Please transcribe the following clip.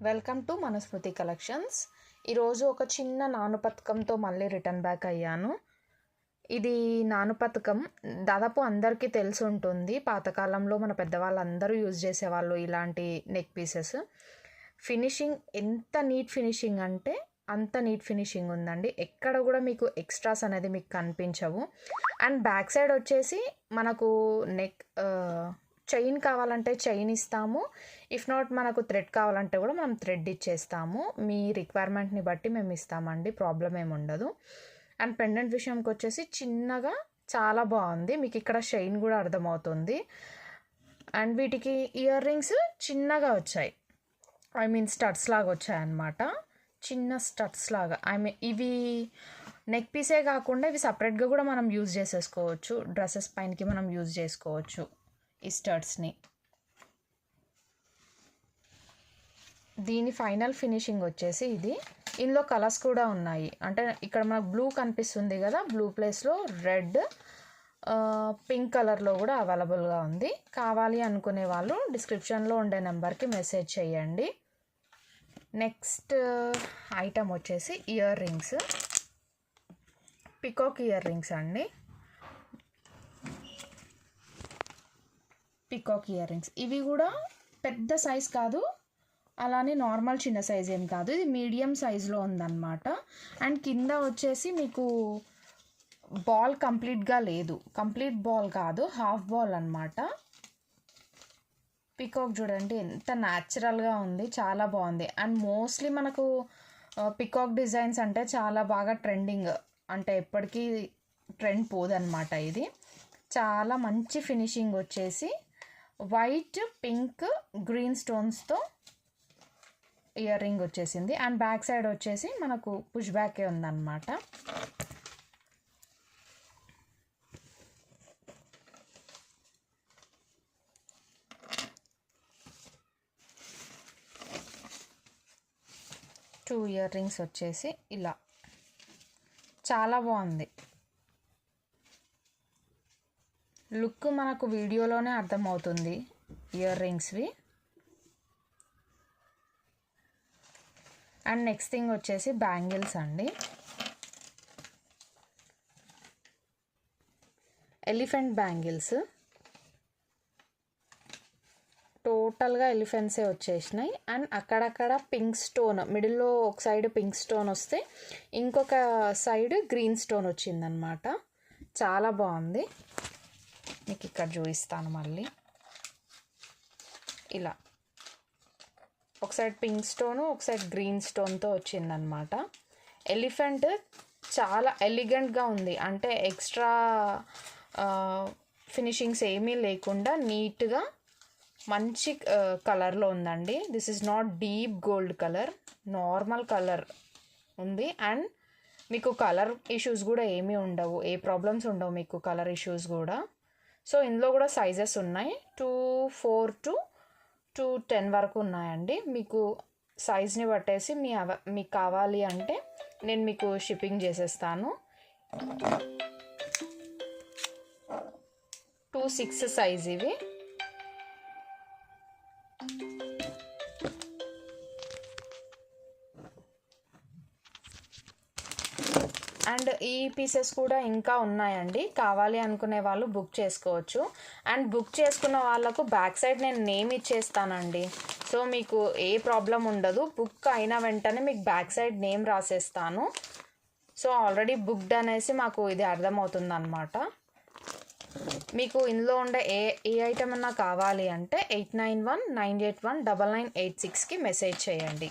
Welcome to మనస్మృతి collections. ఈరోజు ఒక చిన్న నాను పథకంతో మళ్ళీ రిటర్న్ బ్యాక్ అయ్యాను. ఇది నాను పథకం దాదాపు అందరికీ తెలిసి ఉంటుంది. పాతకాలంలో మన పెద్దవాళ్ళందరూ యూజ్ చేసేవాళ్ళు ఇలాంటి నెక్ పీసెస్. ఫినిషింగ్ ఎంత నీట్ ఫినిషింగ్ అంటే అంత నీట్ ఫినిషింగ్ ఉందండి. ఎక్కడ కూడా మీకు ఎక్స్ట్రాస్ అనేది మీకు కనిపించవు. అండ్ బ్యాక్ సైడ్ వచ్చేసి మనకు నెక్ చైన్ కావాలంటే చైన్ ఇస్తాము. ఇఫ్ నాట్ మనకు థ్రెడ్ కావాలంటే కూడా మనం థ్రెడ్ ఇచ్చేస్తాము. మీ రిక్వైర్మెంట్ని బట్టి మేము ఇస్తామండి, ప్రాబ్లం ఏమి ఉండదు. అండ్ పెండెంట్ విషయంకి వచ్చేసి చిన్నగా చాలా బాగుంది. మీకు ఇక్కడ చైన్ కూడా అర్థమవుతుంది. అండ్ వీటికి ఇయర్ రింగ్స్ చిన్నగా వచ్చాయి, స్టడ్స్ లాగా వచ్చాయి అన్నమాట. చిన్న స్టడ్స్ లాగా. ఇవి నెక్ పీసే కాకుండా ఇవి సపరేట్గా కూడా మనం యూజ్ చేసేసుకోవచ్చు. డ్రెస్సెస్ పైనకి మనం యూజ్ చేసుకోవచ్చు ఈ స్టడ్స్ని. దీని ఫైనల్ ఫినిషింగ్ వచ్చేసి ఇది. ఇందులో కలర్స్ కూడా ఉన్నాయి. అంటే ఇక్కడ మనకు బ్లూ కనిపిస్తుంది కదా, బ్లూ ప్లేస్లో రెడ్, పింక్ కలర్లో కూడా అవైలబుల్గా ఉంది. కావాలి అనుకునే వాళ్ళు డిస్క్రిప్షన్లో ఉండే నెంబర్కి మెసేజ్ చేయండి. నెక్స్ట్ ఐటమ్ వచ్చేసి ear rings, peacock ear rings అండి. పికాక్ ఇయర్ రింగ్స్ ఇవి కూడా పెద్ద సైజ్ కాదు, అలానే నార్మల్ చిన్న సైజ్ ఏం కాదు, ఇది మీడియం సైజులో ఉందన్నమాట. అండ్ కింద వచ్చేసి మీకు బాల్ కంప్లీట్గా లేదు, కంప్లీట్ బాల్ కాదు, హాఫ్ బాల్ అన్నమాట. పికాక్ చూడండి ఎంత న్యాచురల్గా ఉంది, చాలా బాగుంది. అండ్ మోస్ట్లీ మనకు పికాక్ డిజైన్స్ అంటే చాలా బాగా ట్రెండింగ్, అంటే ఎప్పటికీ ట్రెండ్ పోదన్నమాట. ఇది చాలా మంచి ఫినిషింగ్ వచ్చేసి వైట్, పింక్, గ్రీన్ స్టోన్స్తో ఇయర్ రింగ్ వచ్చేసింది. అండ్ బ్యాక్ సైడ్ వచ్చేసి మనకు పుష్ బ్యాకే ఉందన్నమాట. టూ ఇయర్ రింగ్స్ వచ్చేసి ఇలా చాలా బాగుంది. లుక్ మనకు వీడియోలోనే అర్థమవుతుంది ఇయర్ రింగ్స్వి. అండ్ నెక్స్ట్ థింగ్ వచ్చేసి బ్యాంగిల్స్ అండి. ఎలిఫెంట్ బ్యాంగిల్స్, టోటల్గా ఎలిఫెంట్సే వచ్చేసినాయి. అండ్ అక్కడక్కడ పింక్ స్టోన్, మిడిల్లో ఒక సైడ్ పింక్ స్టోన్ వస్తే ఇంకొక సైడ్ గ్రీన్ స్టోన్ వచ్చిందనమాట. చాలా బాగుంది. మీకు ఇక్కడ చూపిస్తాను మళ్ళీ. ఇలా ఒక సైడ్ పింక్ స్టోను, ఒక సైడ్ గ్రీన్ స్టోన్తో వచ్చిందనమాట. ఎలిఫెంట్ చాలా ఎలిగెంట్గా ఉంది, అంటే ఎక్స్ట్రా ఫినిషింగ్స్ ఏమీ లేకుండా నీట్గా మంచి కలర్లో ఉందండి. This is not deep gold colour, normal colour ఉంది. అండ్ మీకు కలర్ ఇష్యూస్ కూడా ఏమీ ఉండవు, ఏ ప్రాబ్లమ్స్ ఉండవు మీకు కలర్ ఇష్యూస్ కూడా. సో ఇందులో కూడా సైజెస్ ఉన్నాయి, 2-4 to 2-10 వరకు ఉన్నాయండి. మీకు సైజ్ని బట్టేసి మీకు కావాలి అంటే నేను మీకు షిప్పింగ్ చేసేస్తాను. 2-6 సైజ్ ఇవి. అండ్ ఈ పీసెస్ కూడా ఇంకా ఉన్నాయండి, కావాలి అనుకునే వాళ్ళు బుక్ చేసుకోవచ్చు. అండ్ బుక్ చేసుకున్న వాళ్ళకు బ్యాక్ సైడ్ నేను నేమ్ ఇచ్చేస్తానండి. సో మీకు ఏ ప్రాబ్లం ఉండదు. బుక్ అయిన వెంటనే మీకు బ్యాక్ సైడ్ నేమ్ రాసేస్తాను. సో ఆల్రెడీ బుక్డ్ అనేసి మాకు ఇది అర్థమవుతుంది అన్నమాట. మీకు ఇందులో ఉండే ఏ ఐటమ్ అన్నా కావాలి అంటే 8919819986కి మెసేజ్ చేయండి.